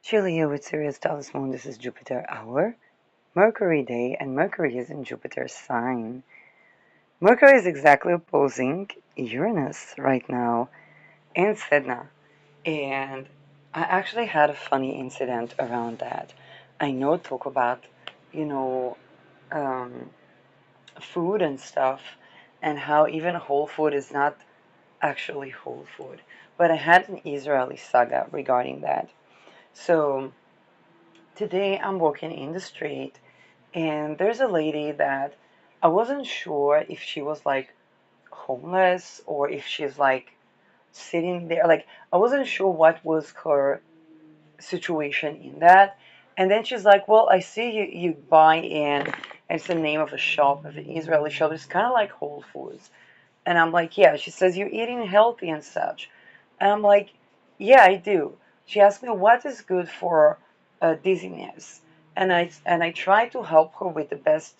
Julia with Sirius Dallas Moon. This is Jupiter hour, Mercury day, and Mercury is in Jupiter's sign. Mercury is exactly opposing Uranus right now and Sedna. And I actually had a funny incident around that. I know talk about, you know, um, food and stuff, and how even whole food is not actually whole food. But I had an Israeli saga regarding that. So today I'm walking in the street and there's a lady that I wasn't sure if she was like homeless or if she's like sitting there. Like I wasn't sure what was her situation in that. And then she's like, "Well, I see you buy in." And it's the name of a shop, of an Israeli shop. It's kind of like Whole Foods. And I'm like, "Yeah." She says, "You're eating healthy and such." And I'm like, "Yeah, I do." She asked me what is good for dizziness, and I try to help her with the best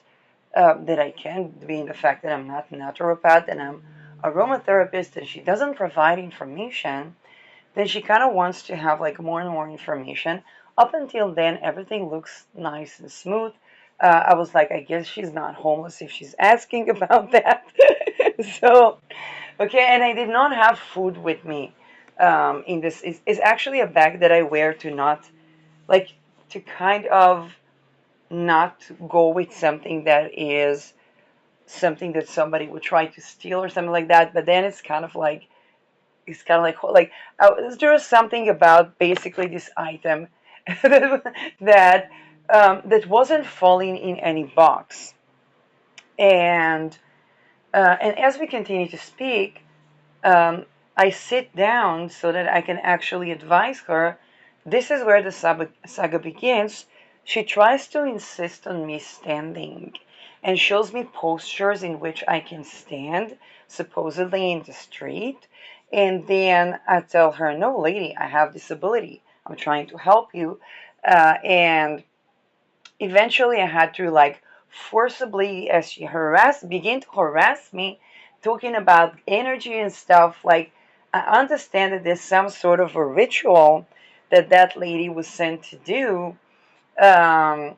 that I can, being the fact that I'm not a naturopath and I'm aromatherapist, and she doesn't provide information. Then she kind of wants to have like more and more information. Up until then, everything looks nice and smooth. I was like, I guess she's not homeless if she's asking about that. So, okay, and I did not have food with me. In this is actually a bag that I wear to not like to kind of not go with something that is something that somebody would try to steal or something like that. But then it's kind of like there was something about basically this item that that wasn't falling in any box. And as we continue to speak, um, I sit down so that I can actually advise her. This is where the saga begins. She tries to insist on me standing and shows me postures in which I can stand, supposedly in the street. And then I tell her, "No, lady, I have disability. I'm trying to help you." And eventually I had to like forcibly, as she begin to harass me, talking about energy and stuff. Like I understand that there's some sort of a ritual that that lady was sent to do, um,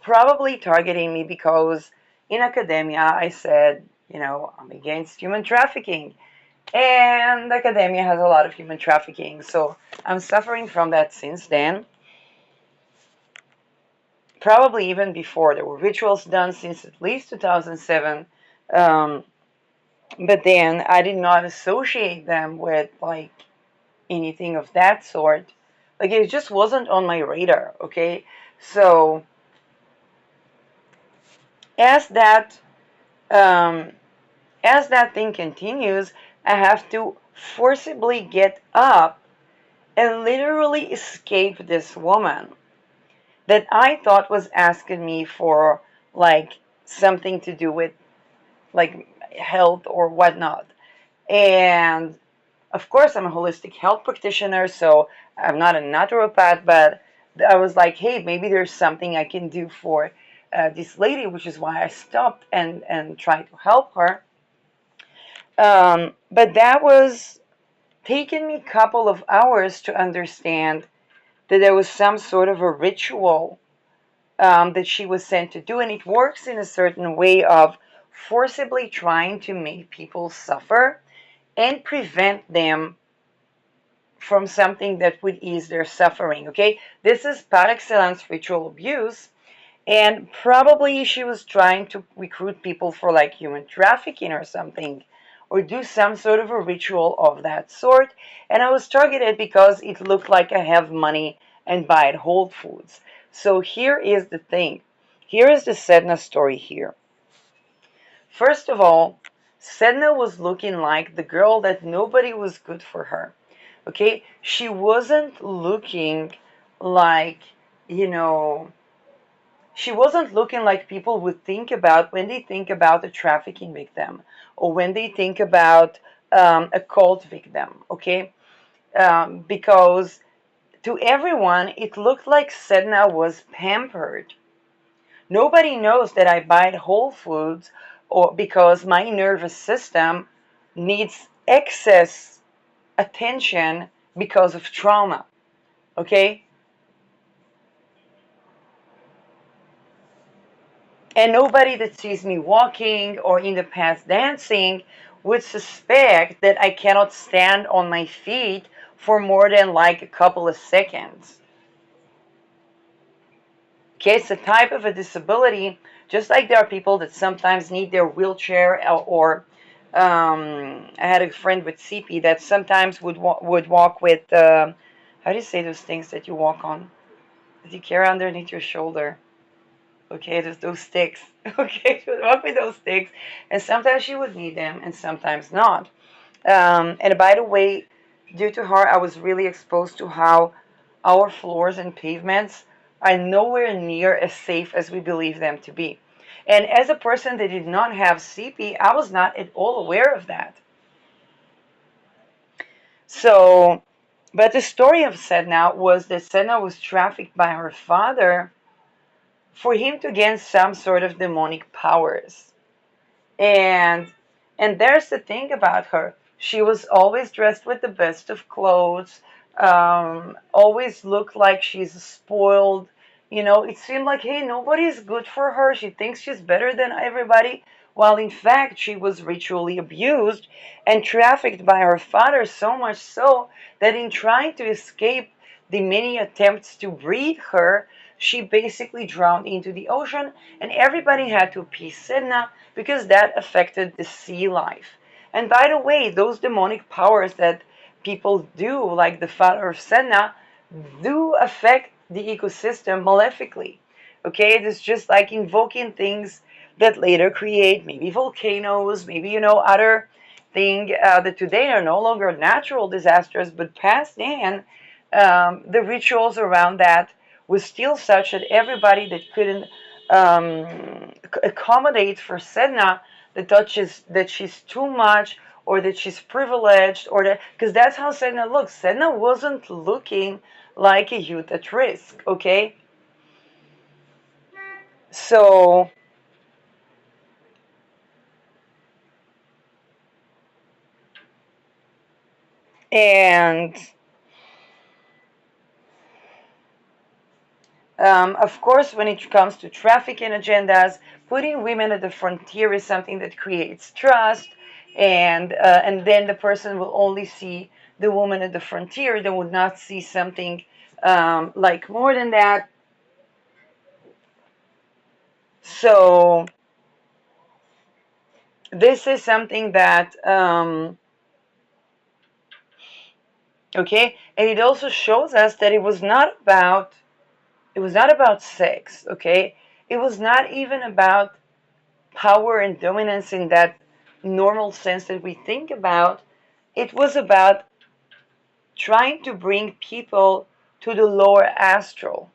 probably targeting me because in academia I said, I'm against human trafficking. And academia has a lot of human trafficking. So I'm suffering from that since then. Probably even before. There were rituals done since at least 2007. Um, but then I did not associate them with like anything of that sort. Like it just wasn't on my radar, okay? So as that um, as that thing continues, I have to forcibly get up and literally escape this woman that I thought was asking me for like something to do with like health or whatnot. And of course, I'm a holistic health practitioner, so I'm not a naturopath, but I was like, hey, maybe there's something I can do for this lady, which is why I stopped and tried to help her. But that was taking me a couple of hours to understand that there was some sort of a ritual that she was sent to do, and it works in a certain way of forcibly trying to make people suffer and prevent them from something that would ease their suffering. Okay, this is par excellence ritual abuse, and probably she was trying to recruit people for like human trafficking or something, or do some sort of a ritual of that sort. And I was targeted because it looked like I have money and buy at Whole Foods. So here is the thing. Here is the Sedna story here. First of all, Sedna was looking like the girl that nobody was good for her. Okay? She wasn't looking like, you know, she wasn't looking like people would think about when they think about a trafficking victim or when they think about a cult victim, okay? Because to everyone, it looked like Sedna was pampered. Nobody knows that I buy at Whole Foods or because my nervous system needs excess attention because of trauma. Okay? And nobody that sees me walking or in the past dancing would suspect that I cannot stand on my feet for more than like a couple of seconds. Okay, it's a type of a disability, just like there are people that sometimes need their wheelchair, I had a friend with CP that sometimes would walk with, how do you say those things that you walk on? That you carry underneath your shoulder. Okay, there's those sticks. Okay, she would walk with those sticks, and sometimes she would need them, and sometimes not. And by the way, due to her, I was really exposed to how our floors and pavements are nowhere near as safe as we believe them to be. And as a person that did not have CP, I was not at all aware of that. So, but the story of Sedna was that Sedna was trafficked by her father for him to gain some sort of demonic powers. And there's the thing about her. She was always dressed with the best of clothes, always looked like she's spoiled. You know, it seemed like, hey, nobody's good for her. She thinks she's better than everybody, while in fact she was ritually abused and trafficked by her father, so much so that in trying to escape the many attempts to breed her, she basically drowned into the ocean, and everybody had to appease Sedna because that affected the sea life. And by the way, those demonic powers that people do, like the father of Sedna, do affect the ecosystem malefically. Okay, it is just like invoking things that later create maybe volcanoes, maybe other thing that today are no longer natural disasters, but past then, the rituals around that was still such that everybody that couldn't accommodate for Sedna that she's too much or that she's privileged or that because that's how Sedna looks. Sedna wasn't looking like a youth at risk, okay? So and of course, when it comes to trafficking agendas, putting women at the frontier is something that creates trust, and then the person will only see the woman at the frontier. They would not see something like more than that. So this is something that okay, and it also shows us that it was not about sex. Okay, it was not even about power and dominance in that normal sense that we think about. It was about trying to bring people to the lower astral.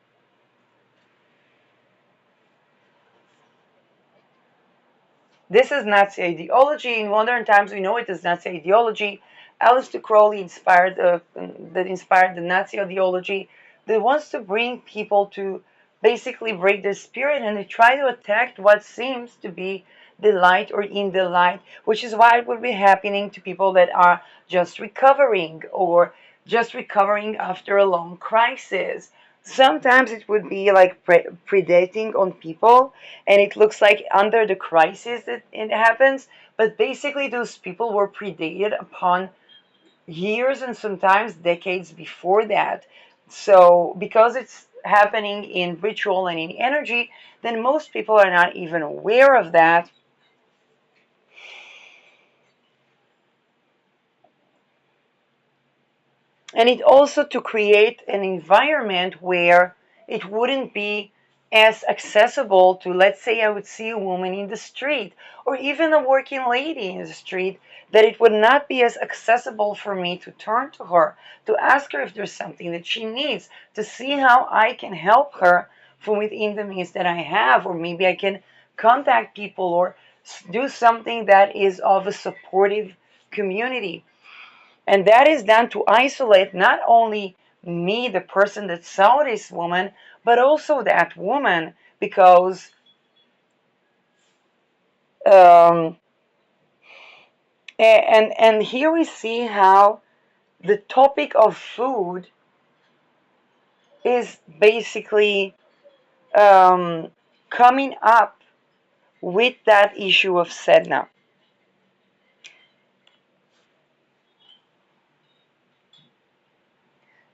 This is Nazi ideology. In modern times, we know it as Nazi ideology. Aleister Crowley inspired the Nazi ideology that wants to bring people to basically break their spirit, and they try to attack what seems to be the light or in the light, which is why it would be happening to people that are just recovering or just recovering after a long crisis. Sometimes it would be like predating on people, and it looks like under the crisis that it happens, but basically those people were predated upon years and sometimes decades before that. So because it's happening in ritual and in energy, then most people are not even aware of that. And it also to create an environment where it wouldn't be as accessible to, let's say I would see a woman in the street or even a working lady in the street, that it would not be as accessible for me to turn to her, to ask her if there's something that she needs, to see how I can help her from within the means that I have, or maybe I can contact people or do something that is of a supportive community. And that is done to isolate not only me, the person that saw this woman, but also that woman, because um, and here we see how the topic of food is basically um, coming up with that issue of Sedna.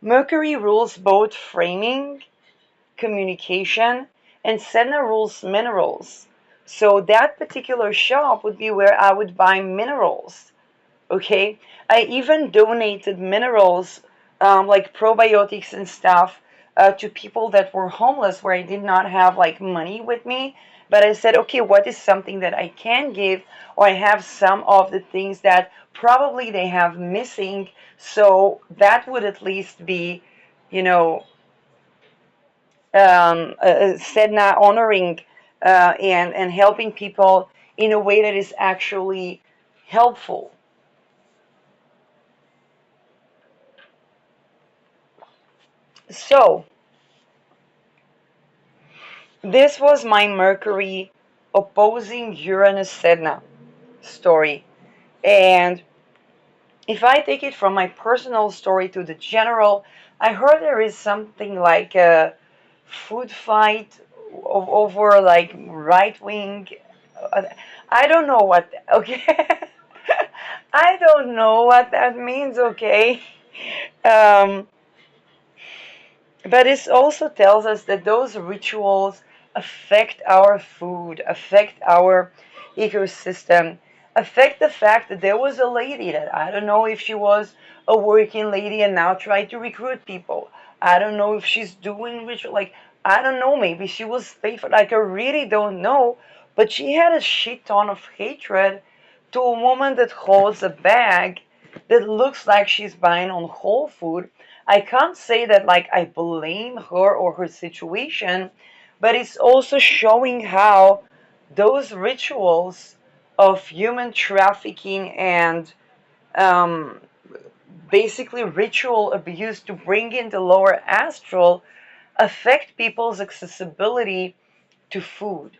Mercury rules both framing, communication, and Sedna rules minerals. So that particular shop would be where I would buy minerals. Okay, I even donated minerals, like probiotics and stuff, to people that were homeless where I did not have like money with me. But I said, okay, what is something that I can give, or I have some of the things that probably they have missing, so that would at least be, you know, Sedna honoring and helping people in a way that is actually helpful. So this was my Mercury opposing Uranus Sedna story. And if I take it from my personal story to the general, I heard there is something like a food fight over like right wing. uh, I don't know what, okay? I don't know what that means, okay? Um, But it also tells us that those rituals affect our food, affect our ecosystem, affect the fact that there was a lady that I don't know if she was a working lady and now tried to recruit people. I don't know if she's doing ritual, like, I don't know, maybe she was faithful. Like, I really don't know. But she had a shit ton of hatred to a woman that holds a bag that looks like she's buying on Whole Food. I can't say that like I blame her or her situation, but it's also showing how those rituals of human trafficking and um, basically ritual abuse to bring in the lower astral affect people's accessibility to food.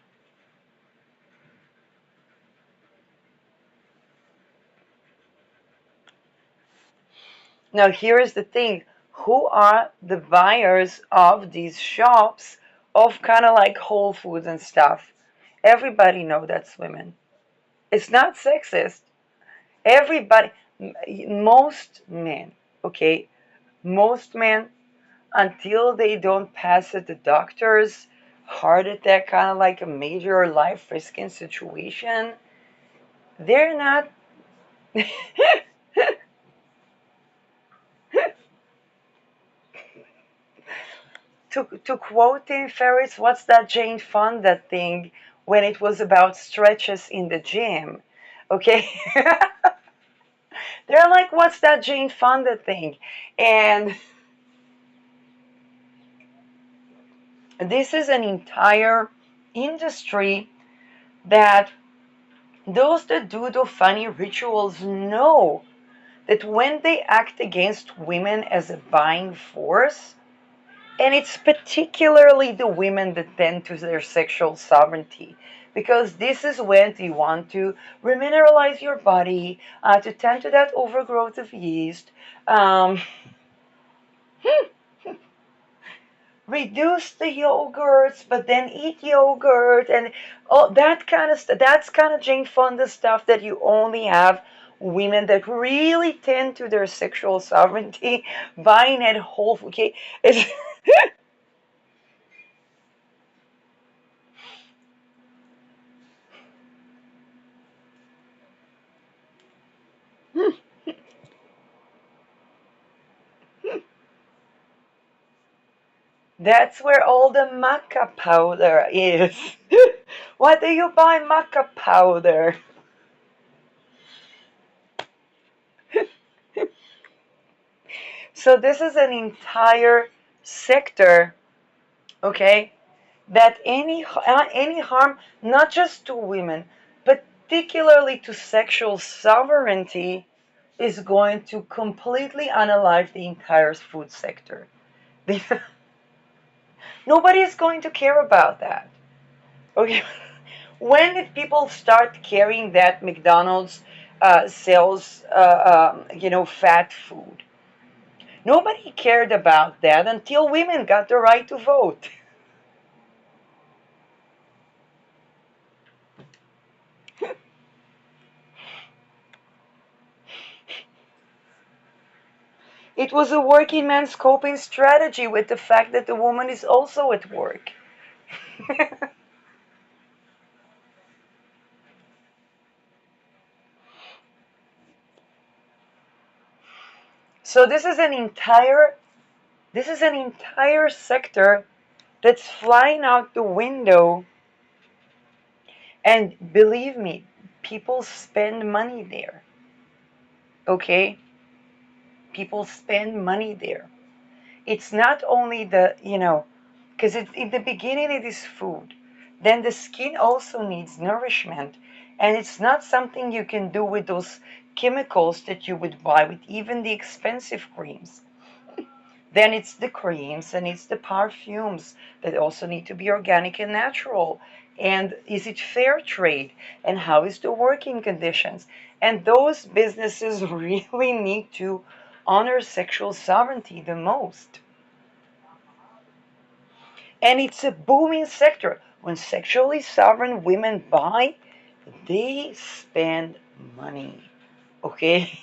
Now, here is the thing, who are the buyers of these shops of kind of like Whole Foods and stuff? Everybody know that's women. It's not sexist. Everybody, most men, okay, most men, until they don't pass at the doctor's heart attack, kind of like a major life risking situation, they're not. To quote Tim Ferriss, what's that Jane Fonda thing when it was about stretches in the gym? Okay, they're like, what's that Jane Fonda thing? And this is an entire industry that those that do the funny rituals know that when they act against women as a buying force, and it's particularly the women that tend to their sexual sovereignty, because this is when you want to remineralize your body, to tend to that overgrowth of yeast, um, reduce the yogurts, but then eat yogurt and all that kind of stuff. That's kind of Jane Fonda stuff that you only have women that really tend to their sexual sovereignty buying at Whole Foods. Okay, it's that's where all the maca powder is. Why do you buy maca powder? So this is an entire sector, okay, that any harm, not just to women, particularly to sexual sovereignty, is going to completely unalive the entire food sector. Nobody is going to care about that. Okay, when did people start caring that McDonald's sells, fat food? Nobody cared about that until women got the right to vote. It was a working man's coping strategy with the fact that the woman is also at work. So this is an entire sector that's flying out the window, and believe me, people spend money there. Okay? People spend money there. It's not only because in the beginning it is food. Then the skin also needs nourishment. And it's not something you can do with those chemicals that you would buy with even the expensive creams. Then it's the creams and it's the perfumes that also need to be organic and natural. And is it fair trade? And how is the working conditions? And those businesses really need to honor sexual sovereignty the most. And it's a booming sector. When sexually sovereign women buy, they spend money. Okay?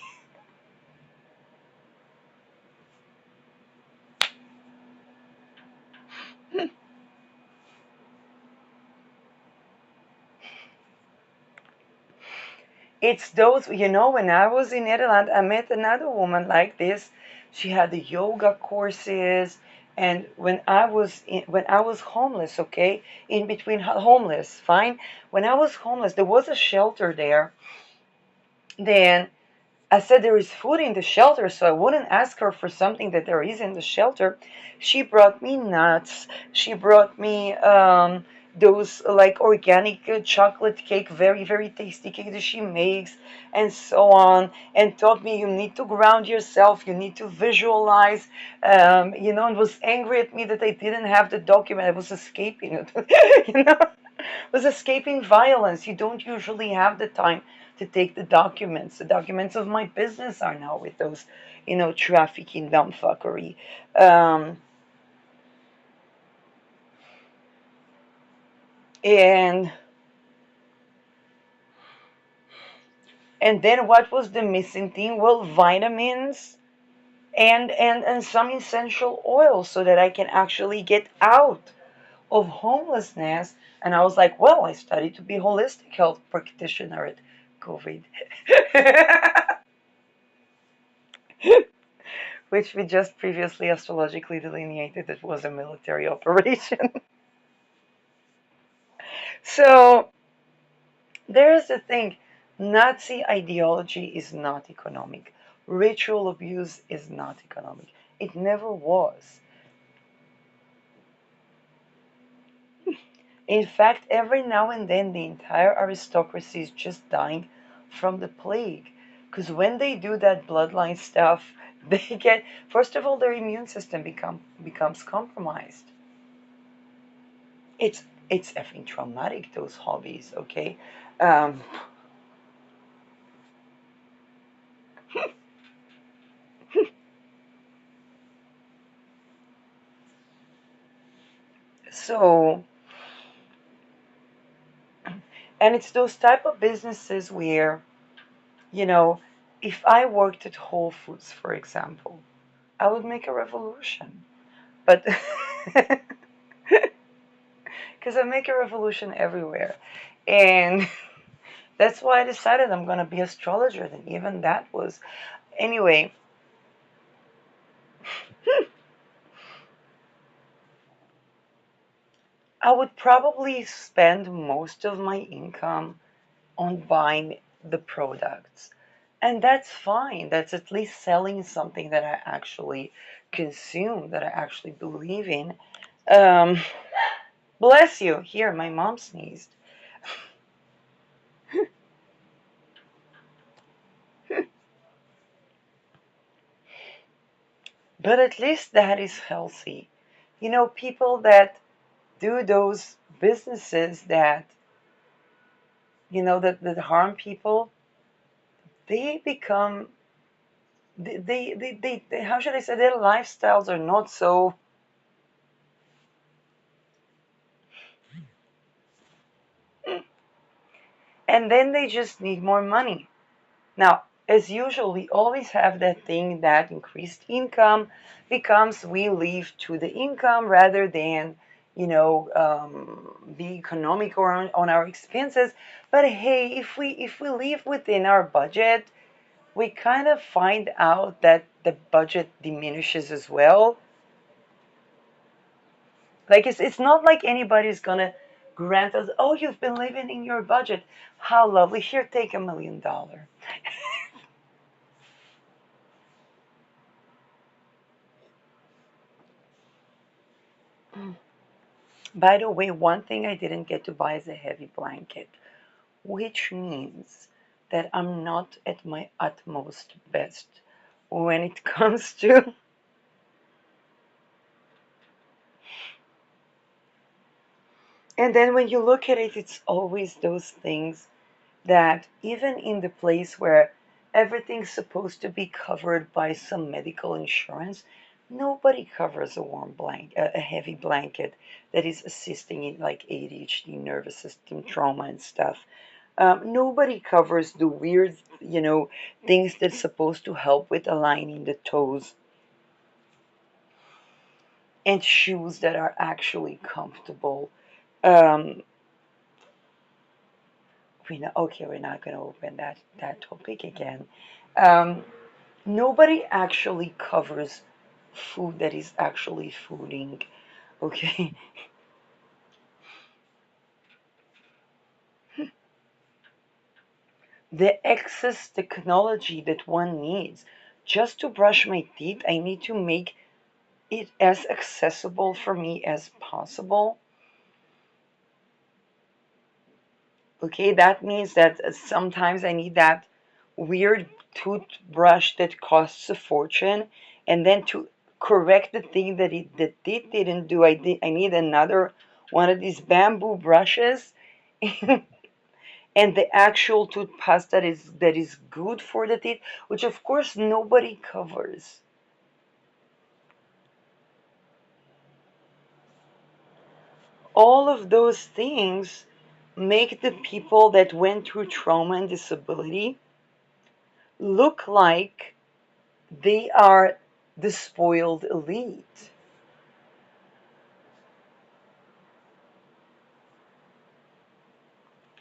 It's those, when I was in Netherlands, I met another woman like this. She had the yoga courses. And when I was homeless, okay, in between homeless, fine. When I was homeless, there was a shelter there. Then I said there is food in the shelter, so I wouldn't ask her for something that there is in the shelter. She brought me nuts. She brought me those like organic chocolate cake, very, very tasty cake that she makes, and so on, and taught me you need to ground yourself, you need to visualize, and was angry at me that I didn't have the document. I was escaping it, you know was escaping violence. You don't usually have the time to take the documents. The documents of my business are now with those, trafficking dumb fuckery. Um, and and then what was the missing thing? Well, vitamins and some essential oils so that I can actually get out of homelessness. And I was like, well, I studied to be holistic health practitioner at COVID. Which we just previously astrologically delineated it was a military operation. So there's the thing, Nazi ideology is not economic, ritual abuse is not economic. It never was. In fact, every now and then the entire aristocracy is just dying from the plague. Because when they do that bloodline stuff, they get, first of all, their immune system becomes compromised. It's effing traumatic, those hobbies, okay? Um, so, and it's those type of businesses where, you know, if I worked at Whole Foods, for example, I would make a revolution. But because I make a revolution everywhere. And that's why I decided I'm going to be astrologer. And even that was, anyway, I would probably spend most of my income on buying the products. And that's fine. That's at least selling something that I actually consume, that I actually believe in. Um, Bless you. Here, my mom sneezed. But at least that is healthy. People that do those businesses that harm people, they become how should I say, their lifestyles are not so. And then they just need more money. Now, as usual, we always have that thing that increased income becomes we live to the income rather than, be economic on our expenses. But hey, if we live within our budget, we kind of find out that the budget diminishes as well. Like it's not like anybody's gonna grant us, oh, you've been living in your budget. How lovely. Here, take $1 million. By the way, one thing I didn't get to buy is a heavy blanket, which means that I'm not at my utmost best when it comes to. And then when you look at it, it's always those things that even in the place where everything's supposed to be covered by some medical insurance, nobody covers a warm blanket, a heavy blanket that is assisting in like ADHD, nervous system trauma, and stuff. Nobody covers the weird, things that's supposed to help with aligning the toes and shoes that are actually comfortable. Um, okay, we're not going to open that topic again. Um, Nobody actually covers food that is actually fooding. Okay, the excess technology that one needs just to brush my teeth, I need to make it as accessible for me as possible. Okay, that means that sometimes I need that weird toothbrush that costs a fortune, and then to correct the thing that it didn't do, I need another one of these bamboo brushes, and the actual toothpaste that is good for the teeth, which of course nobody covers. All of those things make the people that went through trauma and disability look like they are the spoiled elite.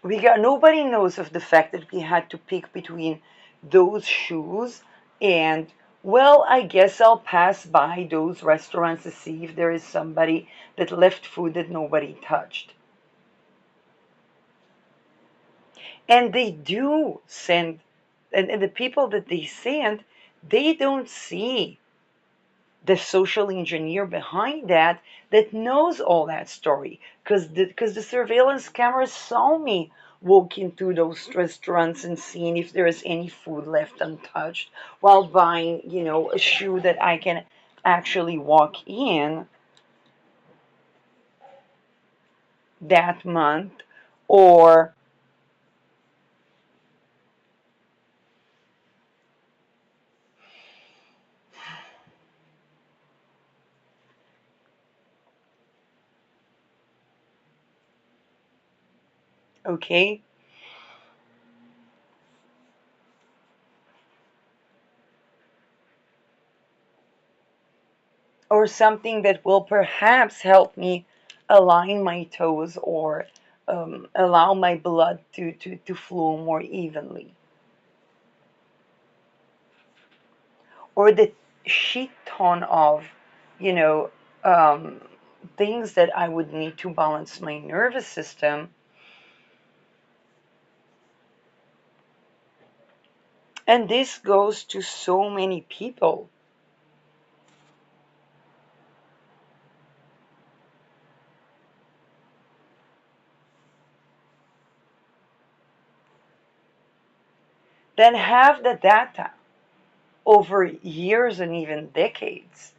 Nobody knows of the fact that we had to pick between those shoes and, well, I guess I'll pass by those restaurants to see if there is somebody that left food that nobody touched. And they do send, and the people that they send, they don't see the social engineer behind that knows all that story, because the surveillance cameras saw me walking through those restaurants and seeing if there is any food left untouched while buying, a shoe that I can actually walk in that month. Or, okay, or something that will perhaps help me align my toes, or allow my blood to flow more evenly. Or the shit ton of, you know, um, things that I would need to balance my nervous system. And this goes to so many people. Then have the data over years and even decades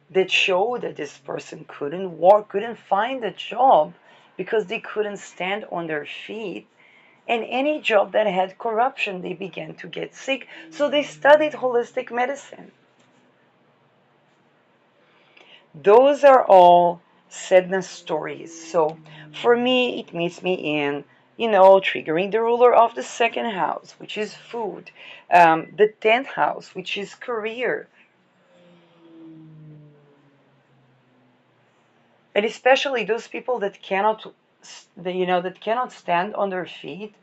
that show that this person couldn't work, couldn't find a job because they couldn't stand on their feet. And any job that had corruption, they began to get sick. So they studied holistic medicine. Those are all Sedna stories. So for me, it meets me in, triggering the ruler of the second house, which is food, the 10th house, which is career, and especially those people that that cannot stand on their feet.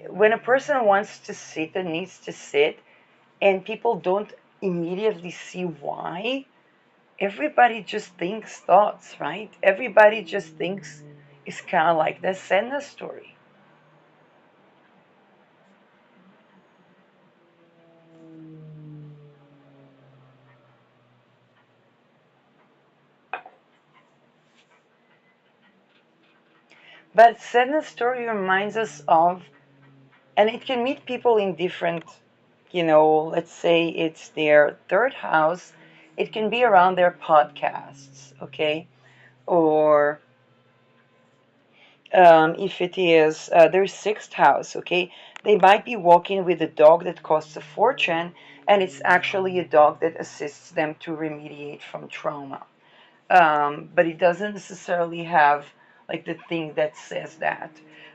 When a person wants to sit and needs to sit, and people don't immediately see why, everybody just thinks thoughts, right? Everybody just thinks it's kind of like the Sedna story. But Sedna story reminds us of, and it can meet people in different, let's say it's their third house. It can be around their podcasts, okay? Or if it is their sixth house, okay? They might be walking with a dog that costs a fortune, and it's actually a dog that assists them to remediate from trauma. But it doesn't necessarily have like the thing that says that.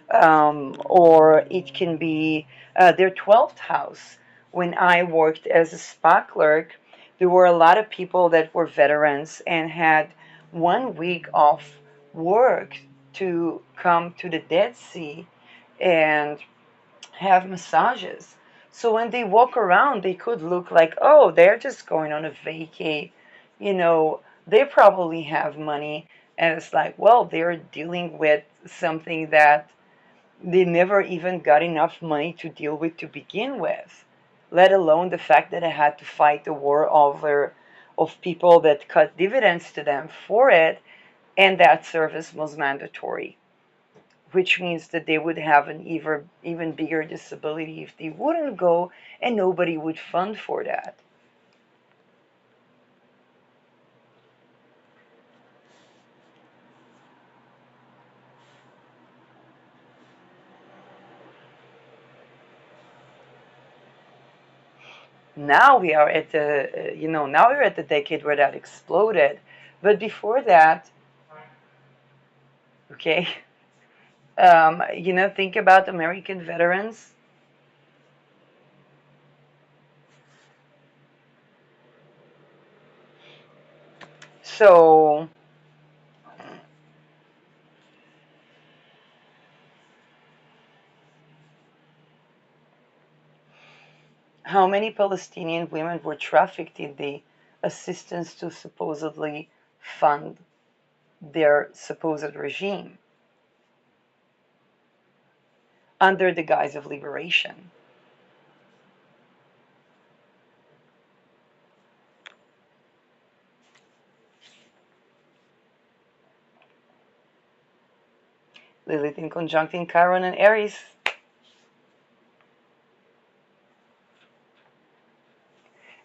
Or it can be their 12th house. When I worked as a spa clerk, there were a lot of people that were veterans and had 1 week off work to come to the Dead Sea and have massages. So when they walk around, they could look like, oh, they're just going on a vacay. They probably have money. And it's like, well, they're dealing with something that they never even got enough money to deal with to begin with, let alone the fact that I had to fight the war over of people that cut dividends to them for it, and that service was mandatory, which means that they would have an even bigger disability if they wouldn't go, and nobody would fund for that. Now we are at the now we're at the decade where that exploded, but before that, okay, think about American veterans. So how many Palestinian women were trafficked in the assistance to supposedly fund their supposed regime under the guise of liberation? Lilith in conjuncting Chiron and Aries.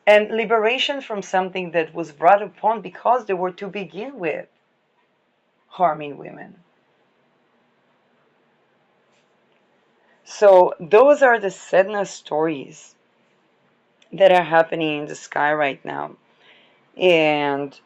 And liberation from something that was brought upon because they were to begin with harming women. So those are the Sedna stories that are happening in the sky right now. And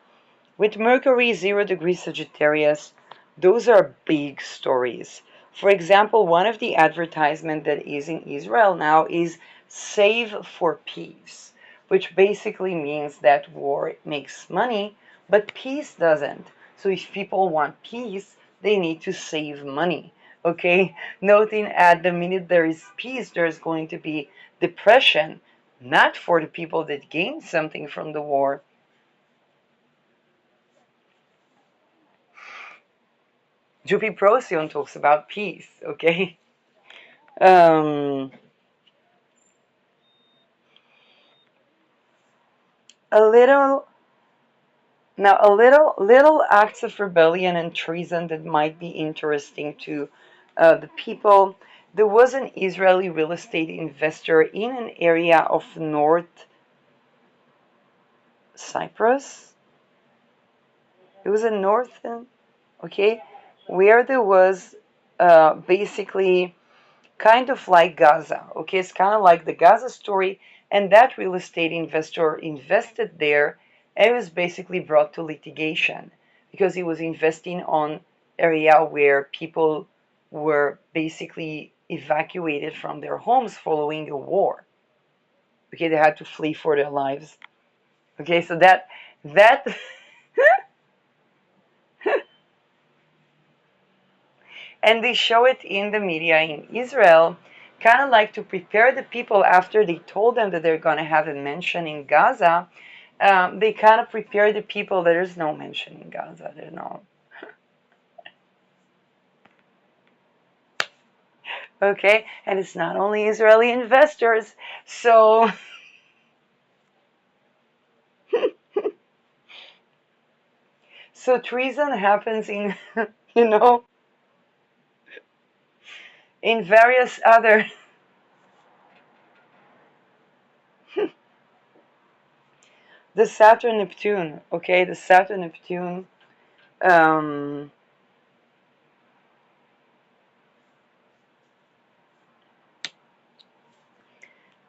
with Mercury 0 degree Sagittarius, those are big stories. For example, one of the advertisements that is in Israel now is Save for Peace, which basically means that war makes money, but peace doesn't. So if people want peace, they need to save money. Okay? Noting at the minute there is peace, there's going to be depression, not for the people that gain something from the war. Jupi Procyon talks about peace, okay? Um, a little a little acts of rebellion and treason that might be interesting to the people. There was an Israeli real estate investor in an area of North Cyprus. It was in North, okay, where there was basically kind of like Gaza. Okay, it's kind of like the Gaza story, and that real estate investor invested there and was basically brought to litigation because he was investing on area where people were basically evacuated from their homes following a war. Okay, they had to flee for their lives. Okay, so that and they show it in the media in Israel, kind of like to prepare the people after they told them that they're going to have a mention in Gaza. They kind of prepare the people that there's no mention in Gaza. There's no. Okay, and it's not only Israeli investors. So, so treason happens in, you know, in various other. The Saturn Neptune. Okay, the Saturn Neptune. Um,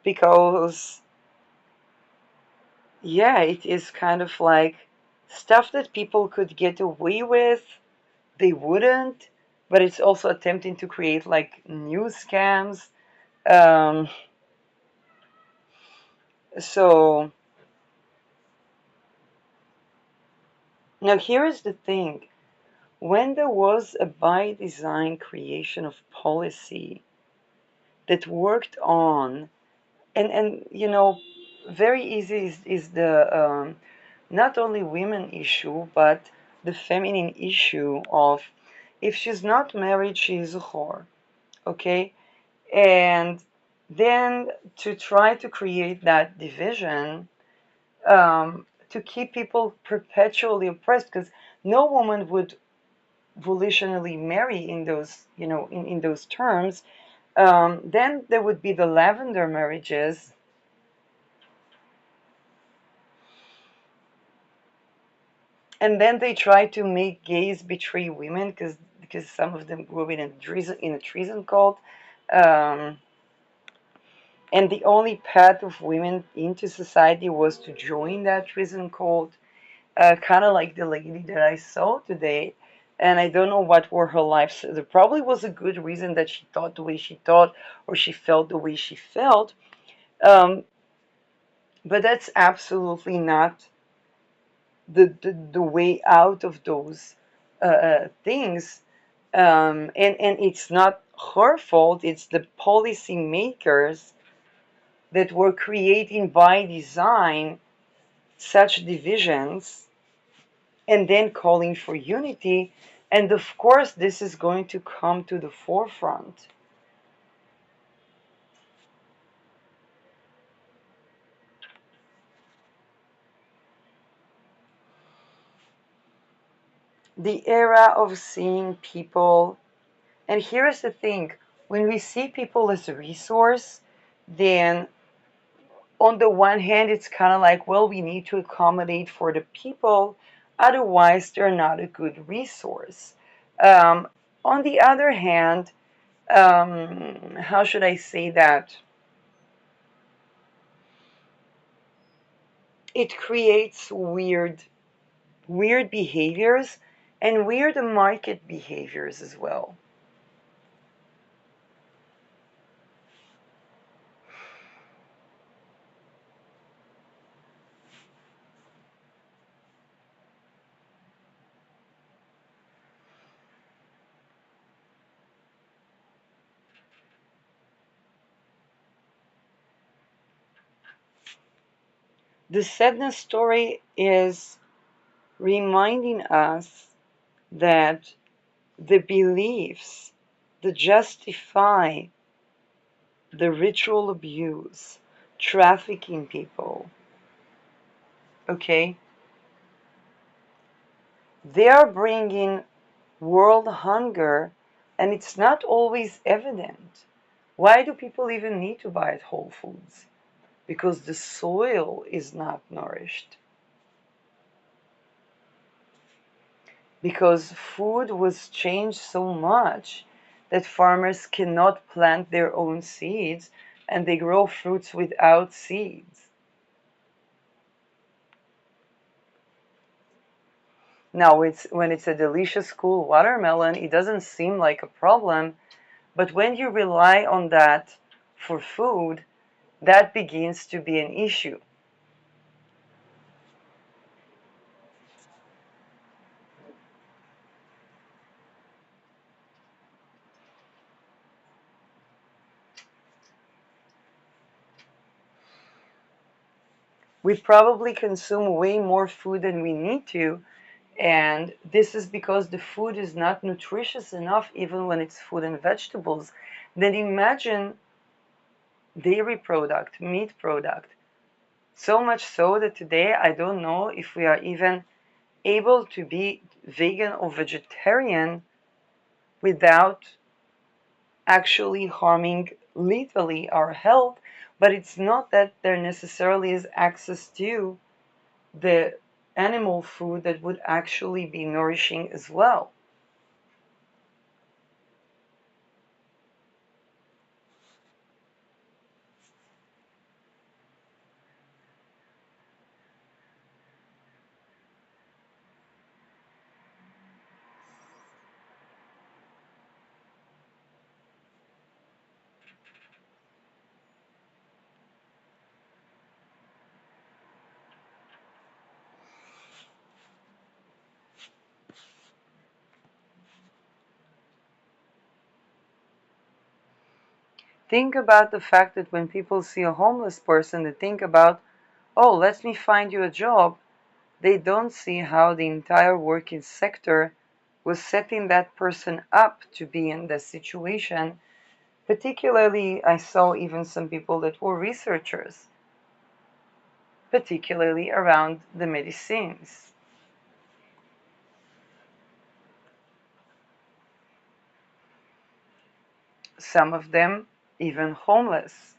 because yeah, it is kind of like stuff that people could get away with, they wouldn't, but it's also attempting to create like new scams. Um, so now here is the thing. When there was a by design creation of policy that worked on, and you know, very easy is the not only women issue, but the feminine issue of if she's not married, she's a whore. Okay? And then to try to create that division to keep people perpetually oppressed, because no woman would volitionally marry in those, you know, in those terms. Then there would be the lavender marriages. And then they try to make gays betray women because some of them grew up in a treason cult, um, and the only path of women into society was to join that treason cult, kind of like the lady that I saw today. And I don't know what were her lives. There probably was a good reason that she thought the way she thought, or she felt the way she felt. Um, but that's absolutely not the way out of those things. And it's not her fault, it's the policy makers that were creating by design such divisions and then calling for unity. And of course, this is going to come to the forefront. The era of seeing people, and here's the thing, when we see people as a resource, then on the one hand, it's kind of like, well, we need to accommodate for the people, otherwise, they're not a good resource. Um, on the other hand, how should I say that? It creates weird behaviors and weird market behaviors as well. The Sedna story is reminding us that the beliefs that justify the ritual abuse, trafficking people, okay, they are bringing world hunger and it's not always evident. Why do people even need to buy at Whole Foods? Because the soil is not nourished. Because food was changed so much that farmers cannot plant their own seeds and they grow fruits without seeds. Now, when it's a delicious, cool watermelon, it doesn't seem like a problem, but when you rely on that for food, that begins to be an issue. We probably consume way more food than we need to, and this is because the food is not nutritious enough, even when it's food and vegetables. Then imagine dairy product, meat product. So much so that today I don't know if we are even able to be vegan or vegetarian without actually harming lethally our health. But it's not that there necessarily is access to the animal food that would actually be nourishing as well. Think about the fact that when people see a homeless person, they think about, oh, let me find you a job. They don't see how the entire working sector was setting that person up to be in this situation. Particularly, I saw even some people that were researchers, particularly around the medicines. Some of them even homeless.